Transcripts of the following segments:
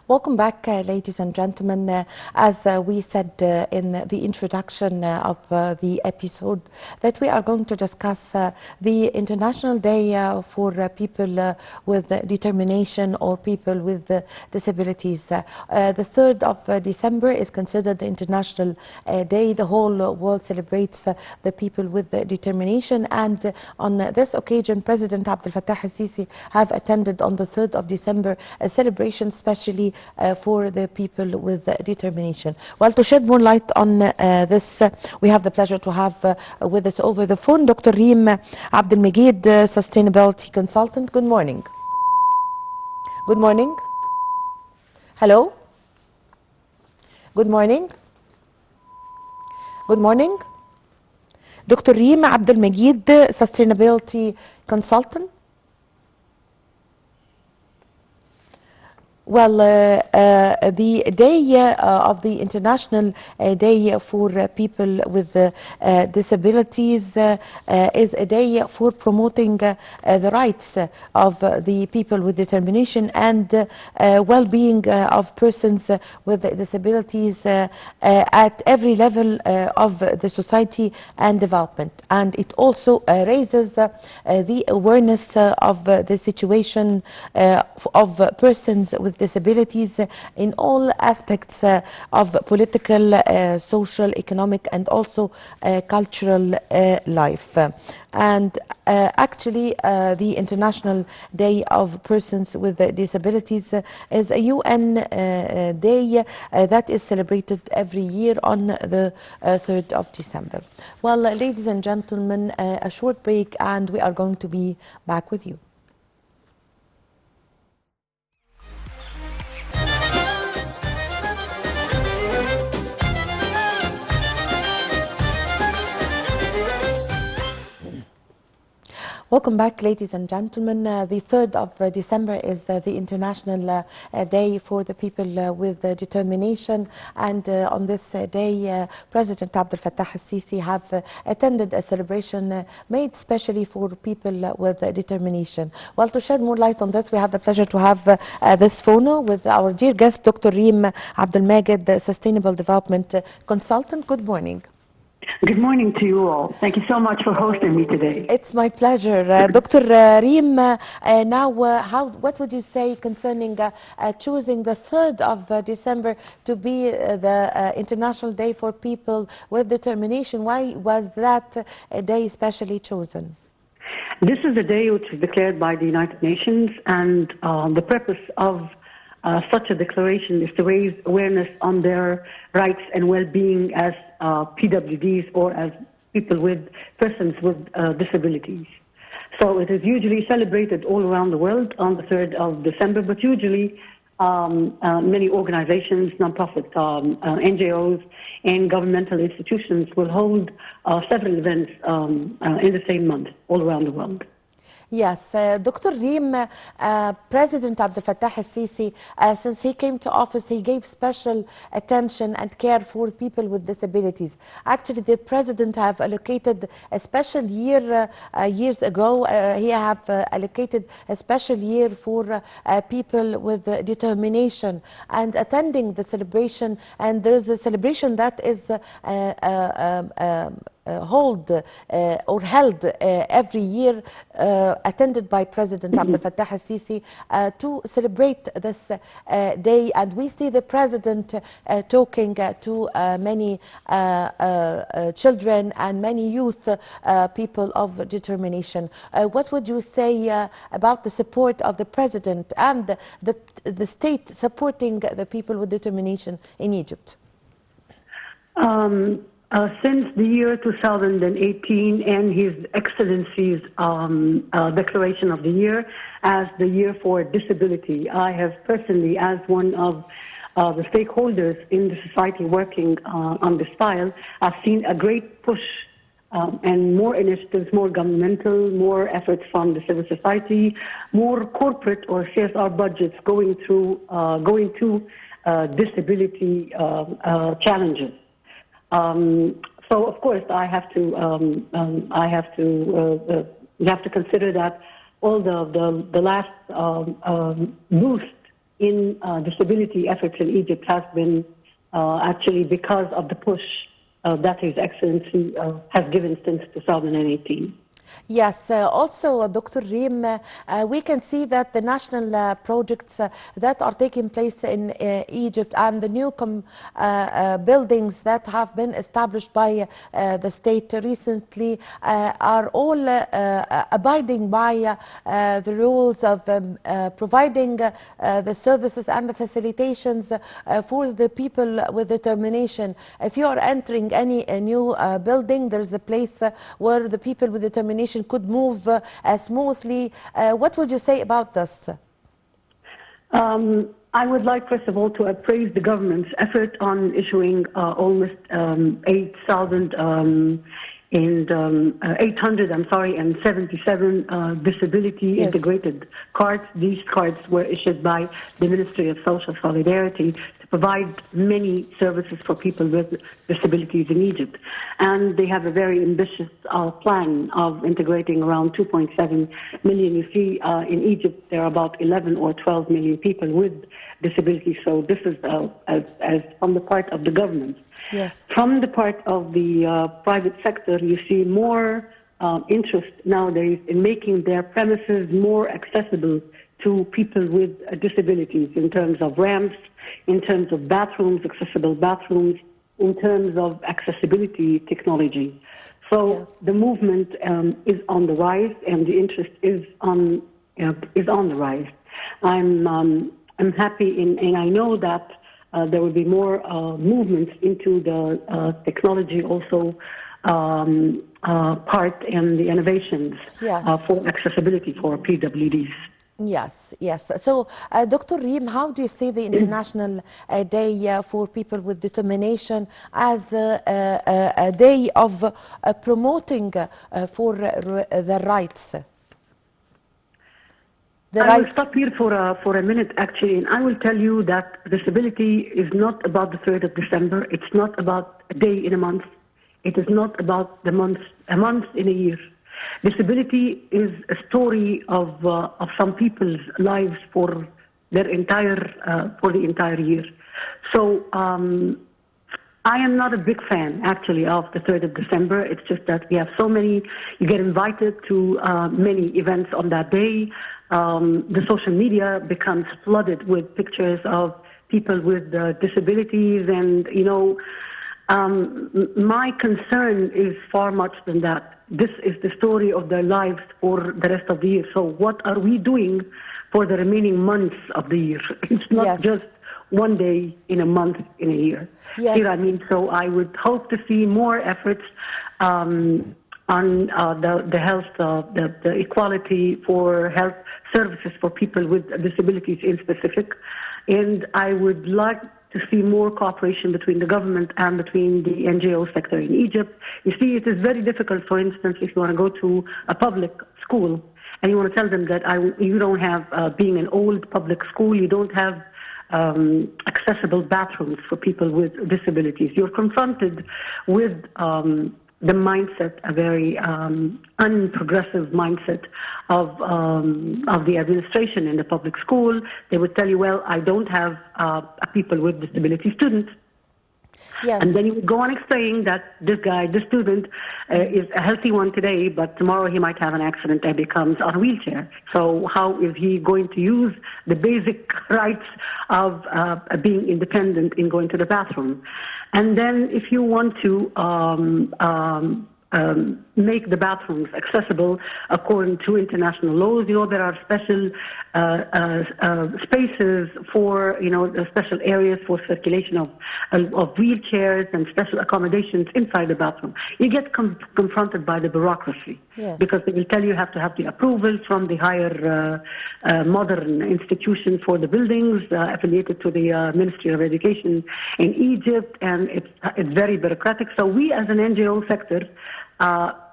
Welcome back, ladies and gentlemen. As we said in the introduction of the episode, that we are going to discuss the International Day for people with determination or people with disabilities. The 3rd of December is considered the International Day. The whole world celebrates the people with determination, and on this occasion, President Abdel Fattah al-Sisi have attended on the 3rd of December a celebration specially for the people with determination. Well, to shed more light on this, we have the pleasure to have with us over the phone Dr. Reem Abdel Meguid, Sustainability Consultant. Good morning. Good morning. Hello. Good morning. Good morning. Dr. Reem Abdel Meguid, Sustainability Consultant. Well, the day of the International Day for people with disabilities is a day for promoting the rights of the people with determination and well-being of persons with disabilities at every level of the society and development. And it also raises the awareness of the situation of persons with disabilities in all aspects of political, social, economic, and also cultural life. And actually, the International Day of Persons with Disabilities is a UN day that is celebrated every year on the 3rd of December. Well, ladies and gentlemen, a short break and we are going to be back with you. Welcome back, ladies and gentlemen. The 3rd of December is the International Day for the people with determination, and on this day, President Abdel Fattah al-Sisi have attended a celebration made specially for people with determination. Well, to shed more light on this, we have the pleasure to have this phone with our dear guest, Dr. Reem Abdel Meguid, the Sustainable Development Consultant. Good morning. Good morning to you all. Thank you so much for hosting me today. It's my pleasure. Dr. Reem, now what would you say concerning choosing the 3rd of December to be the International Day for People with Determination? Why was that day specially chosen? This is a day which is declared by the United Nations, and the purpose of such a declaration is to raise awareness on their rights and well-being as PWDs or as persons with disabilities. So it is usually celebrated all around the world on the 3rd of December, but usually many organizations, non-profit NGOs, and governmental institutions will hold several events in the same month all around the world. Yes, Dr. Reem, President Abdel Fattah al-Sisi, since he came to office, he gave special attention and care for people with disabilities. Actually, the President have allocated a special year, years ago, he have allocated a special year for people with determination, and attending the celebration, and there is a celebration that is held every year, attended by President Abdel Fattah al-Sisi to celebrate this day. And we see the President talking to many children and many youth people of determination. What would you say about the support of the President and the state supporting the people with determination in Egypt? Since the year 2018 and His Excellency's declaration of the year as the year for disability, I have personally, as one of the stakeholders in the society working on this file, I've seen a great push and more initiatives, more governmental, more efforts from the civil society, more corporate or CSR budgets going to disability challenges. So of course you have to consider that all the last boost in disability efforts in Egypt has been actually because of the push that His Excellency has given since 2018. Yes, also, Dr. Reem, we can see that the national projects that are taking place in Egypt and the new buildings that have been established by the state recently are all abiding by the rules of providing the services and the facilitations for the people with determination. If you are entering any new building, there's a place where the people with determination could move smoothly. What would you say about this? I would like, first of all, to appraise the government's effort on issuing almost 8,000 and 877 disability integrated cards. These cards were issued by the Ministry of Social Solidarity to provide many services for people with disabilities in Egypt. And they have a very ambitious plan of integrating around 2.7 million. You see, in Egypt, there are about 11 or 12 million people with disabilities. So this is as from the part of the government. Yes. From the part of the private sector, you see more interest nowadays in making their premises more accessible to people with disabilities in terms of ramps, in terms of bathrooms, accessible bathrooms, in terms of accessibility technology. So the movement is on the rise, and the interest is on the rise. I'm happy, and I know that there will be more movements into the technology also part and the innovations for accessibility for PWDs. Yes, yes. So, Dr. Reem, how do you see the International Day for People with Determination as a day of promoting for the rights? I will stop here for a minute, actually, and I will tell you that disability is not about the 3rd of December. It's not about a day in a month. It is not about a month in a year. Disability is a story of some people's lives for the entire year. So I am not a big fan, actually, of the 3rd of December. It's just that we have so many. You get invited to many events on that day. The social media becomes flooded with pictures of people with disabilities, and my concern is far much than that. This is the story of their lives for the rest of the year. So what are we doing for the remaining months of the year? It's not just one day in a month in a year. Yes. I mean, so I would hope to see more efforts on the health, the equality for health services for people with disabilities in specific. And I would like to see more cooperation between the government and between the NGO sector in Egypt. You see, it is very difficult, for instance, if you want to go to a public school and you want to tell them that you don't have, being an old public school, you don't have accessible bathrooms for people with disabilities. You're confronted with the mindset, a very unprogressive mindset of the administration in the public school. They would tell you, well, I don't have people with disability students. Yes. And then you would go on explaining that this student is a healthy one today, but tomorrow he might have an accident and becomes on a wheelchair. So how is he going to use the basic rights of being independent in going to the bathroom? And then if you want to make the bathrooms accessible according to international laws, there are special spaces for, special areas for circulation of wheelchairs and special accommodations inside the bathroom. You get confronted by the bureaucracy. Yes. Because they will tell you have to have the approval from the higher modern institution for the buildings affiliated to the Ministry of Education in Egypt, and it's very bureaucratic. So we as an NGO sector,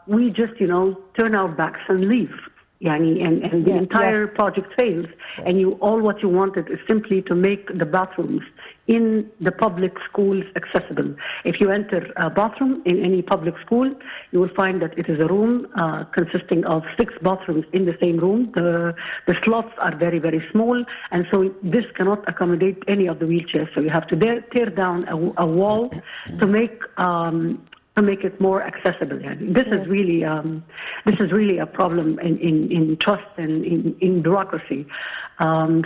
we just, turn our backs and leave. And the entire project fails. Yes. And what you wanted is simply to make the bathrooms in the public schools accessible. If you enter a bathroom in any public school, you will find that it is a room consisting of 6 bathrooms in the same room. The slots are very, very small, and so this cannot accommodate any of the wheelchairs. So you have to tear down a wall to make it more accessible. This Yes. is really a problem in trust and in bureaucracy.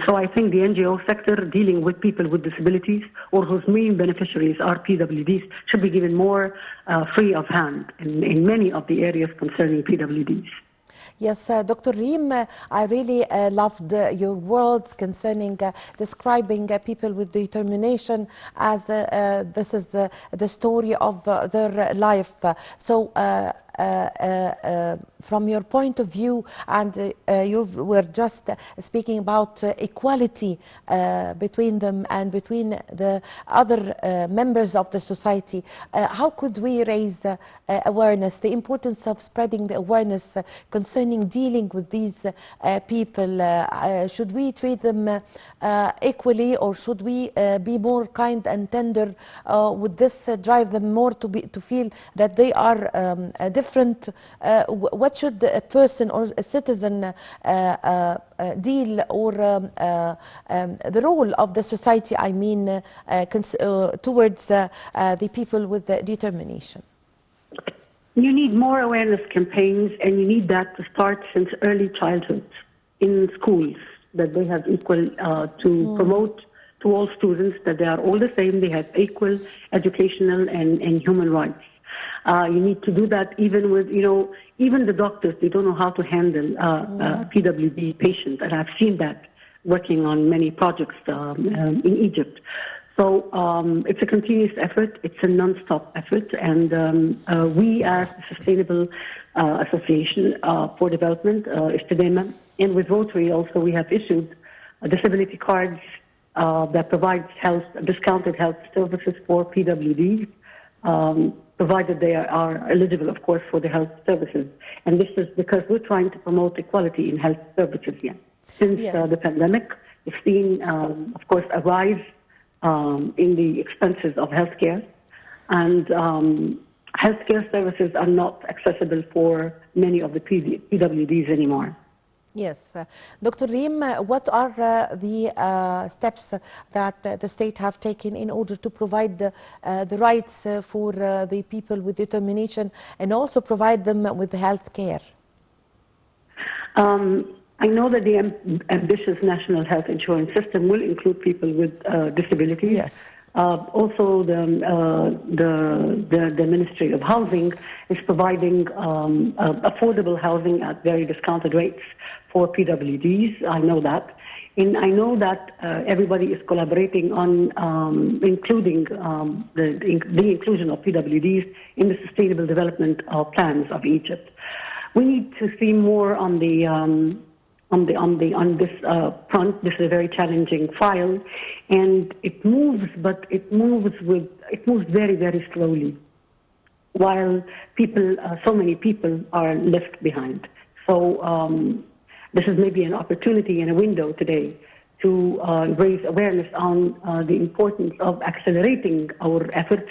So I think the NGO sector dealing with people with disabilities or whose main beneficiaries are PWDs should be given more free of hand in many of the areas concerning PWDs. Yes, Dr. Reem, I really loved your words concerning describing people with determination as this is the story of their life. So, from your point of view, and you were just speaking about equality between them and between the other members of the society, how could we raise awareness, the importance of spreading the awareness concerning dealing with these people? Should we treat them equally, or should we be more kind and tender? Would this drive them more to feel that they are different? What should a person or a citizen deal, or the role of the society, I mean, towards the people with determination? You need more awareness campaigns, and you need that to start since early childhood in schools, that they have equal, to promote to all students that they are all the same, they have equal educational and human rights. You need to do that even with, even the doctors, they don't know how to handle PWD patients, and I've seen that working on many projects in Egypt. So it's a continuous effort, it's a non-stop effort, and we as the Sustainable Association for Development, Istidema, and with Rotary also, we have issued disability cards that provides discounted health services for PWDs, provided they are eligible, of course, for the health services. And this is because we're trying to promote equality in health services here. Since the pandemic, we've seen, of course, a rise in the expenses of healthcare, and healthcare services are not accessible for many of the PWDs anymore. Yes. Dr. Reem, what are the steps that the state have taken in order to provide the rights for the people with determination, and also provide them with health care? I know that the ambitious national health insurance system will include people with disabilities. Yes. Also, the Ministry of Housing is providing affordable housing at very discounted rates for PWDs. I know that. And I know that everybody is collaborating on including the inclusion of PWDs in the sustainable development plans of Egypt. We need to see more on this front. This is a very challenging file, and it moves, but it moves very, very slowly, while so many people are left behind. So this is maybe an opportunity and a window today to raise awareness on the importance of accelerating our efforts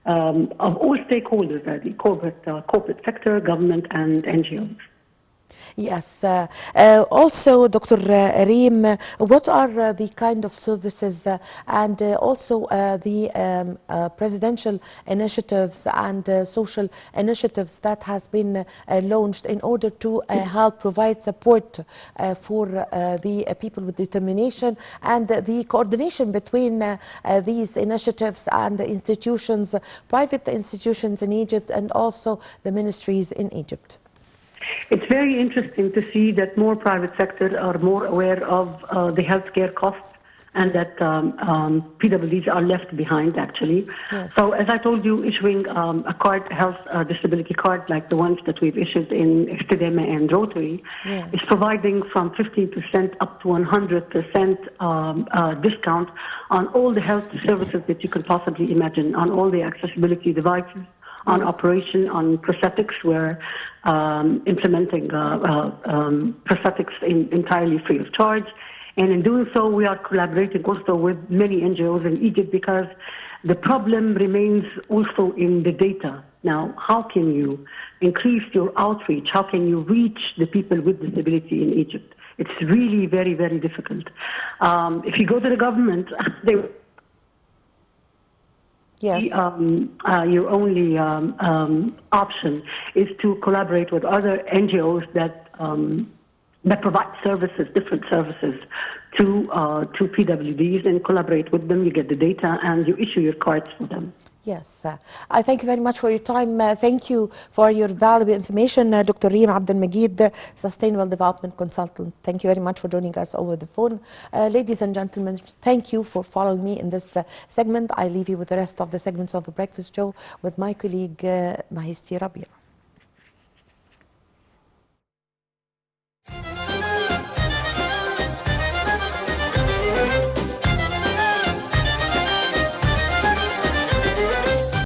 of all stakeholders, the corporate sector, government, and NGOs. Yes. Also, Dr. Reem, what are the kind of services and also the presidential initiatives and social initiatives that has been launched in order to help provide support for the people with determination, and the coordination between these initiatives and the institutions, private institutions in Egypt, and also the ministries in Egypt? It's very interesting to see that more private sectors are more aware of the healthcare costs, and that PWDs are left behind, actually. Yes. So as I told you, issuing a card, health disability card, like the ones that we've issued in Istidema and Rotary, is providing from 15% up to 100% discount on all the health services that you could possibly imagine, on all the accessibility devices, on operation, on prosthetics. We're implementing prosthetics entirely free of charge, And in doing so, we are collaborating also with many NGOs in Egypt because the problem remains also in the data. Now, how can you increase your outreach? How can you reach the people with disability in Egypt? It's really very, very difficult. If you go to the government, they Yes. your only option is to collaborate with other NGOs that provide services, different services to PWDs, and collaborate with them. You get the data and you issue your cards for them. Yes, I thank you very much for your time. Thank you for your valuable information, Dr. Reem Abdel Meguid, Sustainable Development Consultant. Thank you very much for joining us over the phone. Ladies and gentlemen, thank you for following me in this segment. I leave you with the rest of the segments of The Breakfast Show with my colleague, Mahisti Rabia.